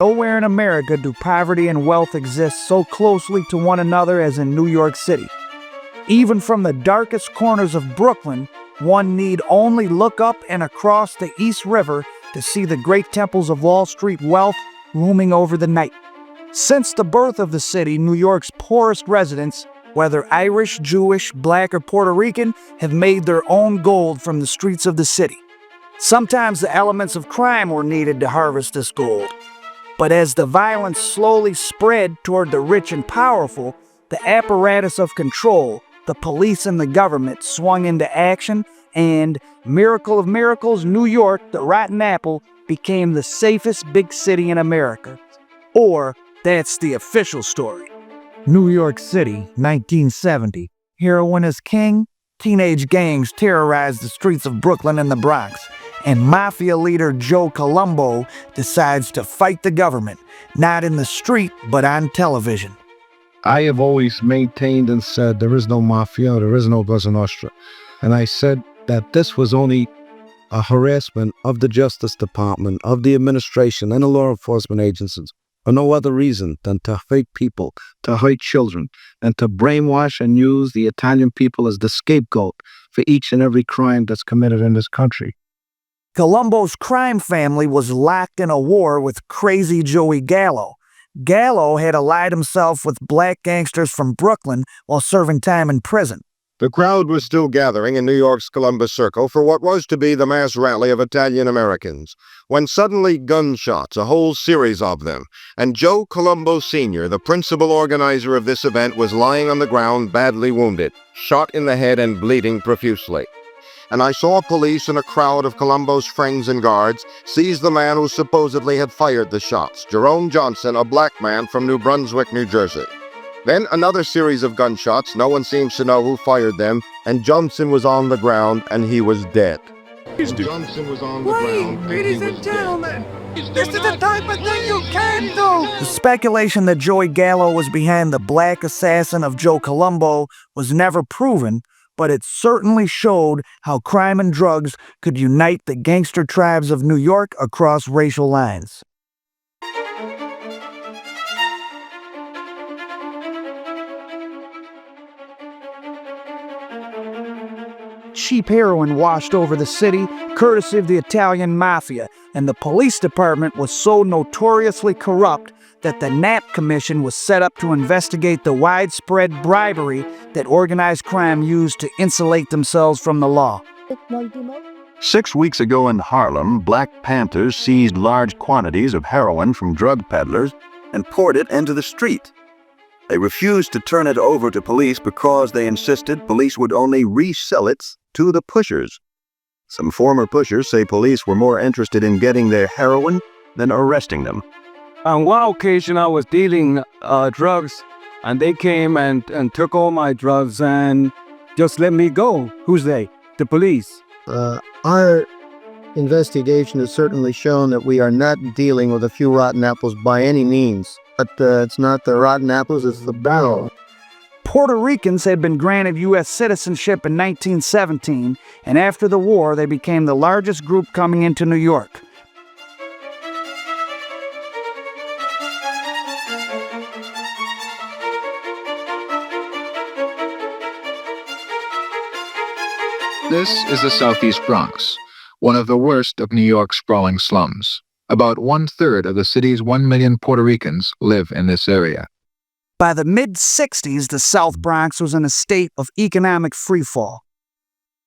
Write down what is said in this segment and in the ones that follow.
Nowhere in America do poverty and wealth exist so closely to one another as in New York City. Even from the darkest corners of Brooklyn, one need only look up and across the East River to see the great temples of Wall Street wealth looming over the night. Since the birth of the city, New York's poorest residents, whether Irish, Jewish, Black, or Puerto Rican, have made their own gold from the streets of the city. Sometimes the elements of crime were needed to harvest this gold. But as the violence slowly spread toward the rich and powerful, the apparatus of control, the police and the government, swung into action, and, miracle of miracles, New York, the rotten apple, became the safest big city in America. Or, that's the official story. New York City, 1970. Heroin is king. Teenage gangs terrorized the streets of Brooklyn and the Bronx. And Mafia leader Joe Colombo decides to fight the government, not in the street, but on television. I have always maintained and said there is no Mafia, there is no Cosa Nostra. And I said that this was only a harassment of the Justice Department, of the administration, and the law enforcement agencies, for no other reason than to hurt people, to hurt children, and to brainwash and use the Italian people as the scapegoat for each and every crime that's committed in this country. Colombo's crime family was locked in a war with crazy Joey Gallo. Gallo had allied himself with black gangsters from Brooklyn while serving time in prison. The crowd was still gathering in New York's Columbus Circle for what was to be the mass rally of Italian Americans, when suddenly gunshots, a whole series of them, and Joe Colombo Sr., the principal organizer of this event, was lying on the ground badly wounded, shot in the head and bleeding profusely. And I saw police and a crowd of Colombo's friends and guards seize the man who supposedly had fired the shots, Jerome Johnson, a black man from New Brunswick, New Jersey. Then another series of gunshots, no one seems to know who fired them, and Johnson was on the ground and he was dead. Johnson was on the ground. Ladies and gentlemen, this is the type of thing you can do! The speculation that Joey Gallo was behind the black assassin of Joe Colombo was never proven, but it certainly showed how crime and drugs could unite the gangster tribes of New York across racial lines. Cheap heroin washed over the city, courtesy of the Italian Mafia, and the police department was so notoriously corrupt that the Knapp Commission was set up to investigate the widespread bribery that organized crime used to insulate themselves from the law. 6 weeks ago in Harlem, Black Panthers seized large quantities of heroin from drug peddlers and poured it into the street. They refused to turn it over to police because they insisted police would only resell it to the pushers. Some former pushers say police were more interested in getting their heroin than arresting them. On one occasion, I was dealing drugs, and they came and took all my drugs and just let me go. Who's they? The police. Our investigation has certainly shown that we are not dealing with a few rotten apples by any means. But it's not the rotten apples, it's the barrel. Puerto Ricans had been granted U.S. citizenship in 1917, and after the war, they became the largest group coming into New York. This is the Southeast Bronx, one of the worst of New York's sprawling slums. About 1/3 of the city's 1 million Puerto Ricans live in this area. By the mid-60s, the South Bronx was in a state of economic freefall.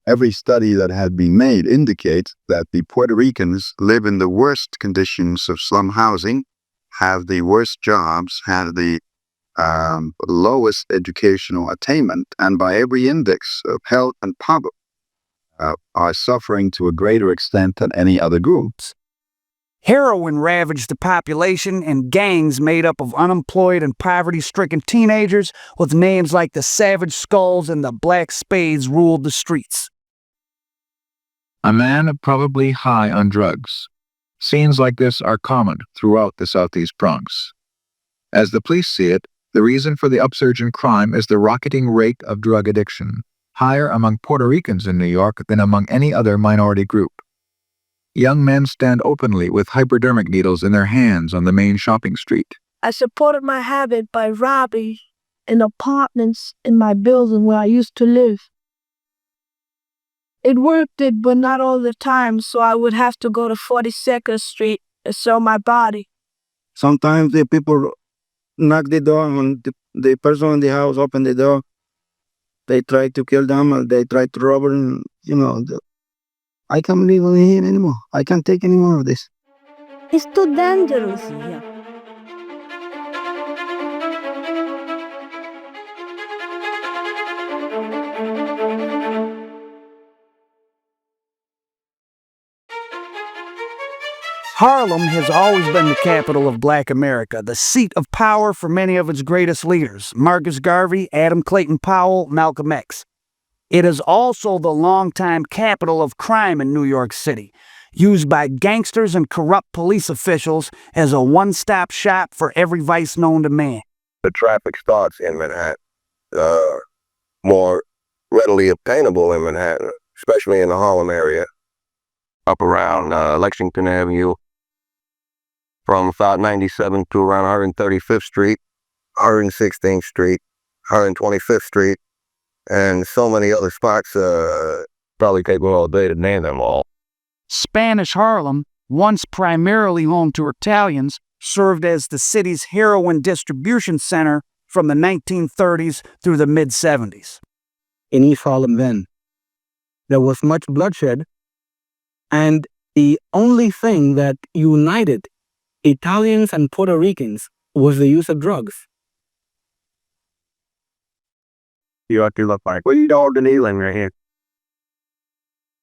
Every study that had been made indicates that the Puerto Ricans live in the worst conditions of slum housing, have the worst jobs, have the lowest educational attainment, and by every index of health and poverty, are suffering to a greater extent than any other groups. Heroin ravaged the population, and gangs made up of unemployed and poverty-stricken teenagers with names like the Savage Skulls and the Black Spades ruled the streets. A man probably high on drugs. Scenes like this are common throughout the Southeast Bronx. As the police see it, the reason for the upsurge in crime is the rocketing rate of drug addiction, higher among Puerto Ricans in New York than among any other minority group. Young men stand openly with hypodermic needles in their hands on the main shopping street. I supported my habit by robbing in apartments in my building where I used to live. It worked, but not all the time, so I would have to go to 42nd Street and sell my body. Sometimes the people knock the door and the person in the house open the door. They try to kill them or they try to rob her. And, I can't live in here anymore. I can't take any more of this. It's too dangerous here. Harlem has always been the capital of Black America, the seat of power for many of its greatest leaders, Marcus Garvey, Adam Clayton Powell, Malcolm X. It is also the longtime capital of crime in New York City, used by gangsters and corrupt police officials as a one-stop shop for every vice known to man. The traffic starts in Manhattan, more readily obtainable in Manhattan, especially in the Harlem area, up around Lexington Avenue, from South 97 to around 135th Street, 116th Street, 125th Street, and so many other spots. Probably take all day to name them all. Spanish Harlem, once primarily home to Italians, served as the city's heroin distribution center from the 1930s through the mid-70s. In East Harlem then, there was much bloodshed, and the only thing that united Italians and Puerto Ricans was the use of drugs. You actually look like, what are you doing kneeling right here?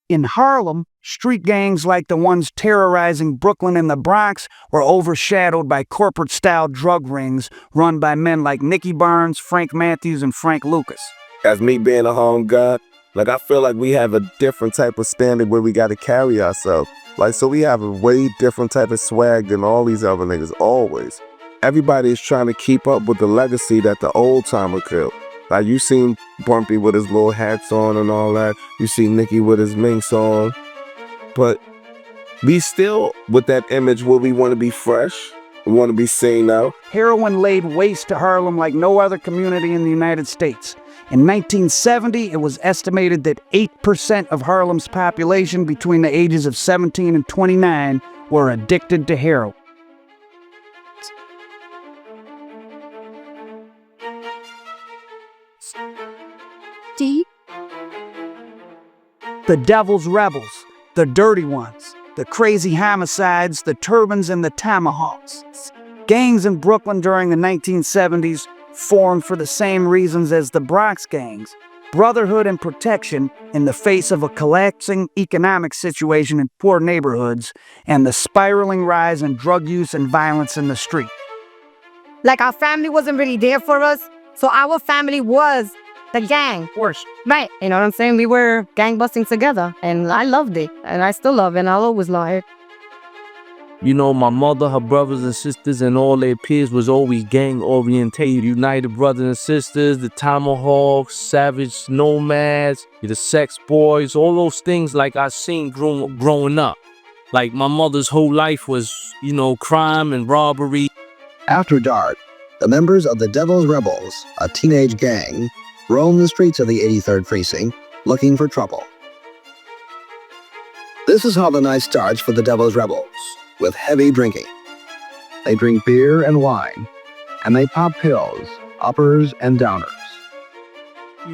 In Harlem, street gangs like the ones terrorizing Brooklyn and the Bronx were overshadowed by corporate-style drug rings run by men like Nicky Barnes, Frank Matthews, and Frank Lucas. As me being a home guy, I feel like we have a different type of standard where we got to carry ourselves. So we have a way different type of swag than all these other niggas always. Everybody is trying to keep up with the legacy that the old timer killed. Like you seen Bumpy with his little hats on and all that. You see Nicky with his minks on. But we still with that image where we want to be fresh. We want to be seen now. Heroin laid waste to Harlem like no other community in the United States. In 1970, it was estimated that 8% of Harlem's population between the ages of 17 and 29 were addicted to heroin. The devil's rebels, the dirty ones, the crazy homicides, the turbans, and the tomahawks. Gangs in Brooklyn during the 1970s formed for the same reasons as the Bronx gangs: brotherhood and protection in the face of a collapsing economic situation in poor neighborhoods and the spiraling rise in drug use and violence in the street. Like our family wasn't really there for us, so our family was the gang. Worse. Right, you know what I'm saying? We were gang busting together, and I loved it, and I still love it, and I'll always love it. You know, my mother, her brothers and sisters, and all their peers was always gang-orientated. United Brothers and Sisters, the Tomahawks, Savage Nomads, the Sex Boys, all those things like I seen growing up. Like my mother's whole life was, crime and robbery. After dark, the members of the Devil's Rebels, a teenage gang, roam the streets of the 83rd Precinct looking for trouble. This is how the night starts for the Devil's Rebels, with heavy drinking. They drink beer and wine, and they pop pills, uppers and downers.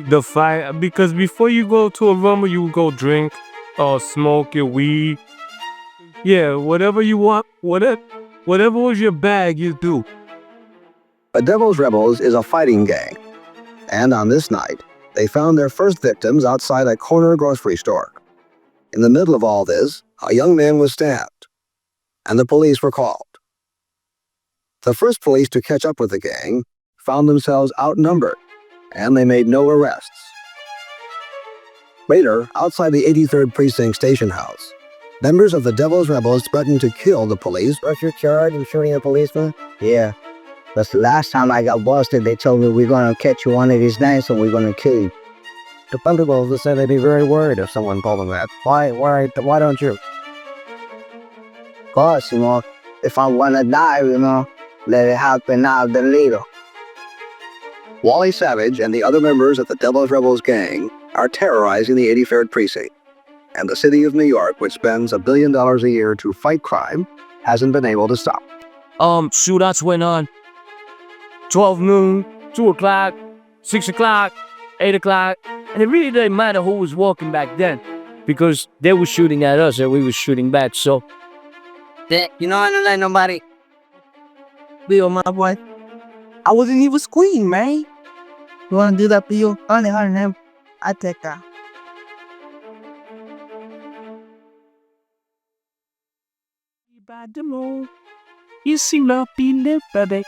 The fight, because before you go to a rumble, you go drink or smoke your weed. Yeah, whatever you want, whatever was your bag, you do. The Devil's Rebels is a fighting gang, and on this night, they found their first victims outside a corner grocery store. In the middle of all this, a young man was stabbed, and the police were called. The first police to catch up with the gang found themselves outnumbered, and they made no arrests. Later, outside the 83rd Precinct station house, members of the Devil's Rebels threatened to kill the police. What's your charge of shooting a policeman? Yeah. That's the last time I got busted, they told me we're going to catch you one of these nights and we're going to kill you. The Thunderbolts said they'd be very worried if someone told them that. Why don't you? course, if I want to die, let it happen now than later. Wally Savage and the other members of the Devil's Rebels gang are terrorizing the 83rd Precinct, and the city of New York, which spends $1 billion a year to fight crime, hasn't been able to stop. Shootouts went on 12 noon, 2 o'clock, 6 o'clock, 8 o'clock, and it really didn't matter who was walking back then because they were shooting at us and we were shooting back. So, I don't let nobody be on my boy. I wasn't even squealing, man. You want to do that for you? Honey, I take that.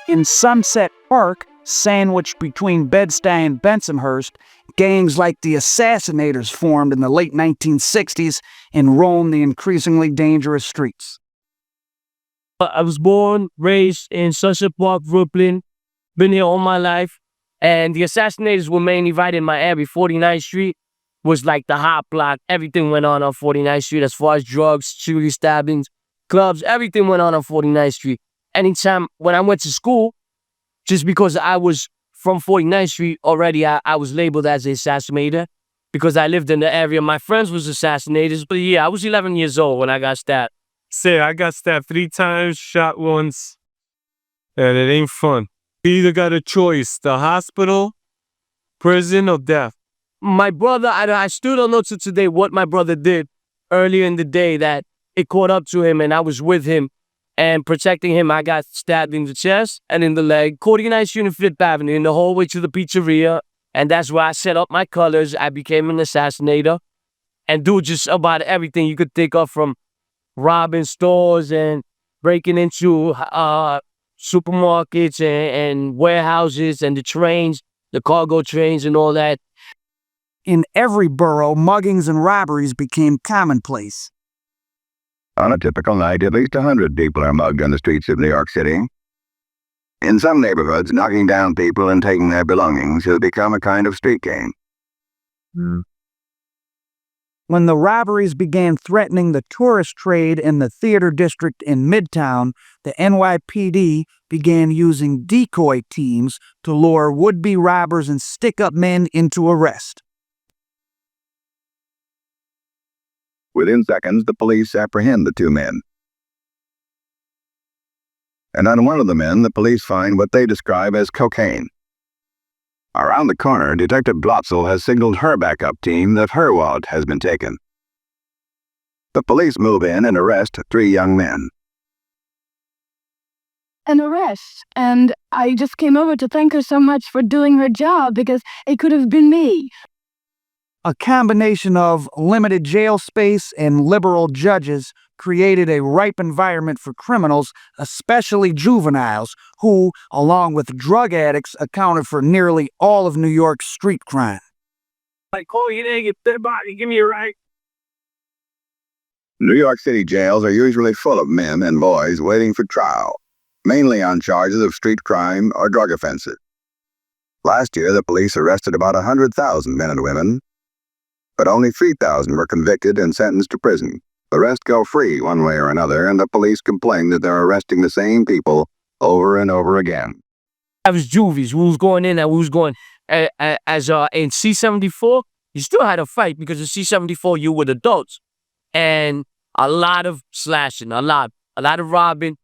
In Sunset Park, sandwiched between Bed-Stuy and Bensonhurst, gangs like the Assassinators formed in the late 1960s and roamed the increasingly dangerous streets. I was born, raised in Sunset Park, Brooklyn, been here all my life, and the Assassinators were mainly right in my area. 49th Street was like the hot block. Everything went on 49th Street as far as drugs, shooting, stabbings, clubs, everything went on 49th Street. Anytime when I went to school, just because I was from 49th Street already, I was labeled as an assassinator because I lived in the area. My friends was assassinators, but yeah, I was 11 years old when I got stabbed. Say, I got stabbed 3 times, shot once, and it ain't fun. You either got a choice, the hospital, prison, or death. My brother, I still don't know to today what my brother did earlier in the day that it caught up to him and I was with him and protecting him. I got stabbed in the chest and in the leg, 49th Street and Fifth Avenue, in the hallway to the pizzeria. And that's where I set up my colors. I became an assassinator and do just about everything you could think of, from robbing stores and breaking into supermarkets and warehouses and the trains, the cargo trains and all that. In every borough, muggings and robberies became commonplace. On a typical night, at least 100 people are mugged on the streets of New York City. In some neighborhoods, knocking down people and taking their belongings has become a kind of street game. When the robberies began threatening the tourist trade in the theater district in Midtown, the NYPD began using decoy teams to lure would-be robbers and stick-up men into arrest. Within seconds, the police apprehend the 2 men. And on one of the men, the police find what they describe as cocaine. Around the corner, Detective Blotzel has signaled her backup team that her wallet has been taken. The police move in and arrest 3 young men. An arrest, and I just came over to thank her so much for doing her job because it could have been me. A combination of limited jail space and liberal judges created a ripe environment for criminals, especially juveniles, who, along with drug addicts, accounted for nearly all of New York's street crime. Like, call you there, get that body, give me a ride. New York City jails are usually full of men and boys waiting for trial, mainly on charges of street crime or drug offenses. Last year, the police arrested about 100,000 men and women, but only 3,000 were convicted and sentenced to prison. The rest go free one way or another, and the police complain that they're arresting the same people over and over again. I was juvies. We was going in and we was going in C-74. You still had a fight because in C-74 you were adults, and a lot of slashing, a lot of robbing.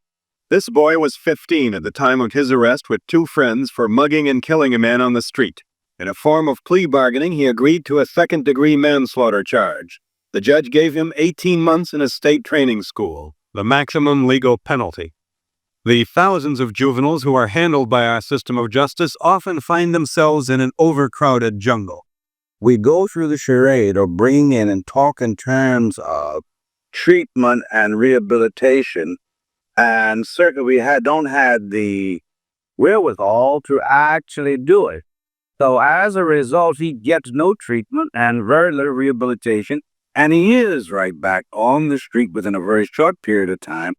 This boy was 15 at the time of his arrest with 2 friends for mugging and killing a man on the street. In a form of plea bargaining, he agreed to a second-degree manslaughter charge. The judge gave him 18 months in a state training school, the maximum legal penalty. The thousands of juveniles who are handled by our system of justice often find themselves in an overcrowded jungle. We go through the charade of bringing in and talk in terms of treatment and rehabilitation, and certainly we don't have the wherewithal to actually do it. So as a result, he gets no treatment and very little rehabilitation, and he is right back on the street within a very short period of time.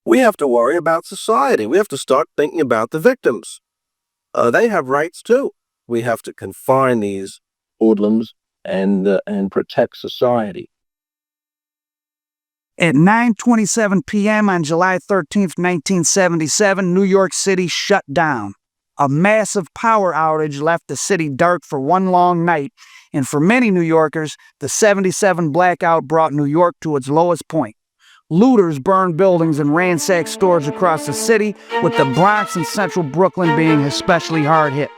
We have to worry about society. We have to start thinking about the victims. They have rights too. We have to confine these hoodlums and protect society. At 9:27 p.m. on July 13, 1977, New York City shut down. A massive power outage left the city dark for one long night, and for many New Yorkers, the 77 blackout brought New York to its lowest point. Looters burned buildings and ransacked stores across the city, with the Bronx and central Brooklyn being especially hard hit.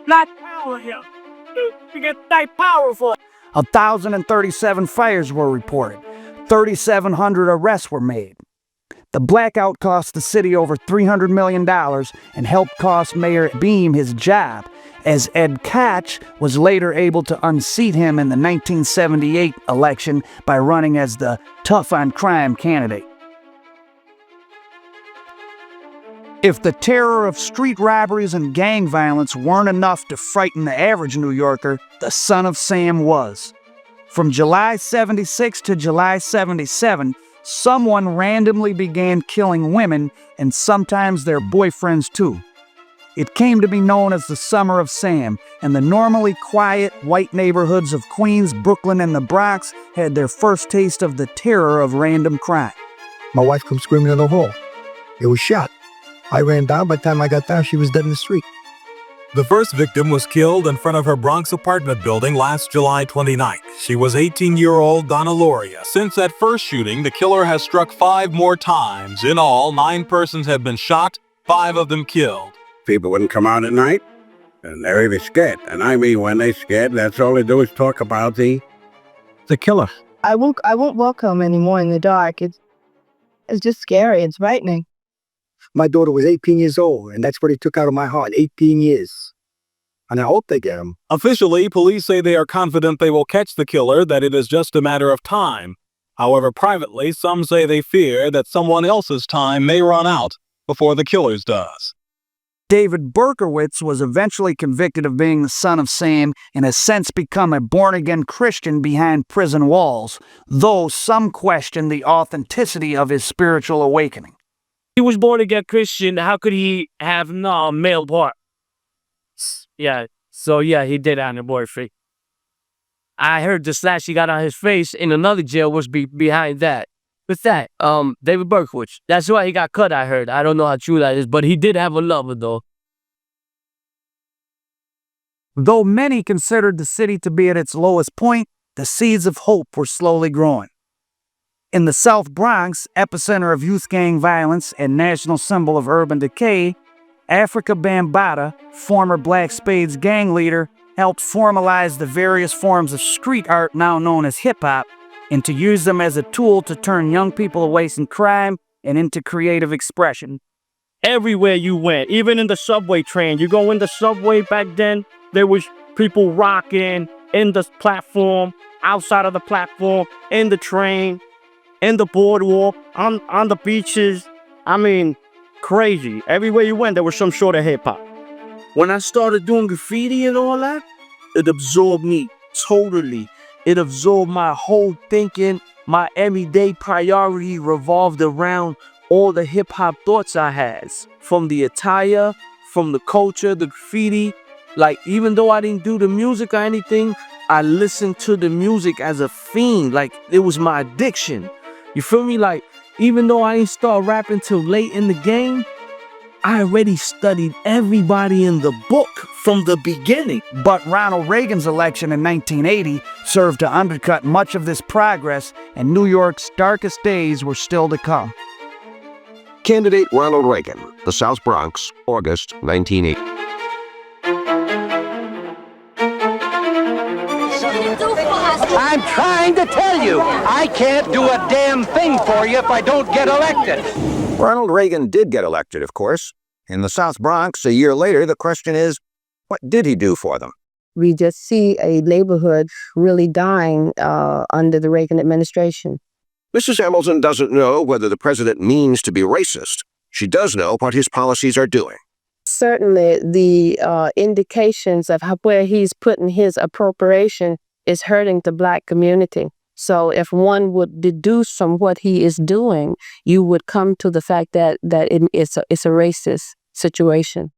Black power here. You get that powerful. 1,037 fires were reported. 3,700 arrests were made. The blackout cost the city over $300 million and helped cost Mayor Beam his job, as Ed Koch was later able to unseat him in the 1978 election by running as the tough-on-crime candidate. If the terror of street robberies and gang violence weren't enough to frighten the average New Yorker, the Son of Sam was. From July 76 to July 77, someone randomly began killing women and sometimes their boyfriends too. It came to be known as the Summer of Sam, and the normally quiet, white neighborhoods of Queens, Brooklyn, and the Bronx had their first taste of the terror of random crime. My wife comes screaming in the hall. It was shot. I ran down. By the time I got down, she was dead in the street. The first victim was killed in front of her Bronx apartment building last July 29th. She was 18-year-old Donna Loria. Since that first shooting, the killer has struck 5 more times. In all, 9 persons have been shot, 5 of them killed. People wouldn't come out at night, and they're either scared. And I mean, when they're scared, that's all they do is talk about the killer. I won't walk home anymore in the dark. It's just scary. It's frightening. My daughter was 18 years old, and that's what he took out of my heart, 18 years. And I hope they get him. Officially, police say they are confident they will catch the killer, that it is just a matter of time. However, privately, some say they fear that someone else's time may run out before the killer's does. David Berkowitz was eventually convicted of being the Son of Sam and has since become a born-again Christian behind prison walls, though some question the authenticity of his spiritual awakening. He was born again Christian. How could he have no male part? Yeah, so yeah, he did have a boyfriend. I heard the slash he got on his face in another jail was behind that. What's that? David Berkowitz. That's why he got cut, I heard. I don't know how true that is, but he did have a lover, though. Though many considered the city to be at its lowest point, the seeds of hope were slowly growing. In the South Bronx, epicenter of youth gang violence and national symbol of urban decay, Africa Bambaataa, former Black Spades gang leader, helped formalize the various forms of street art now known as hip-hop, and to use them as a tool to turn young people away from crime and into creative expression. Everywhere you went, even in the subway train, you go in the subway back then, there was people rocking in the platform, outside of the platform, in the train, in the boardwalk, on the beaches. I mean, crazy. Everywhere you went, there was some sort of hip-hop. When I started doing graffiti and all that, it absorbed me totally. It absorbed my whole thinking. My everyday priority revolved around all the hip-hop thoughts I had. From the attire, from the culture, the graffiti. Like, even though I didn't do the music or anything, I listened to the music as a fiend. Like, it was my addiction. You feel me? Like, even though I didn't start rapping till late in the game, I already studied everybody in the book from the beginning. But Ronald Reagan's election in 1980 served to undercut much of this progress, and New York's darkest days were still to come. Candidate Ronald Reagan, the South Bronx, August 1980. I'm trying to tell you, I can't do a damn thing for you if I don't get elected. Ronald Reagan did get elected, of course. In the South Bronx, a year later, the question is, what did he do for them? We just see a neighborhood really dying under the Reagan administration. Mrs. Hamilton doesn't know whether the president means to be racist. She does know what his policies are doing. Certainly, the indications of where he's putting his appropriation is hurting the Black community. So if one would deduce from what he is doing, you would come to the fact that it's a racist situation.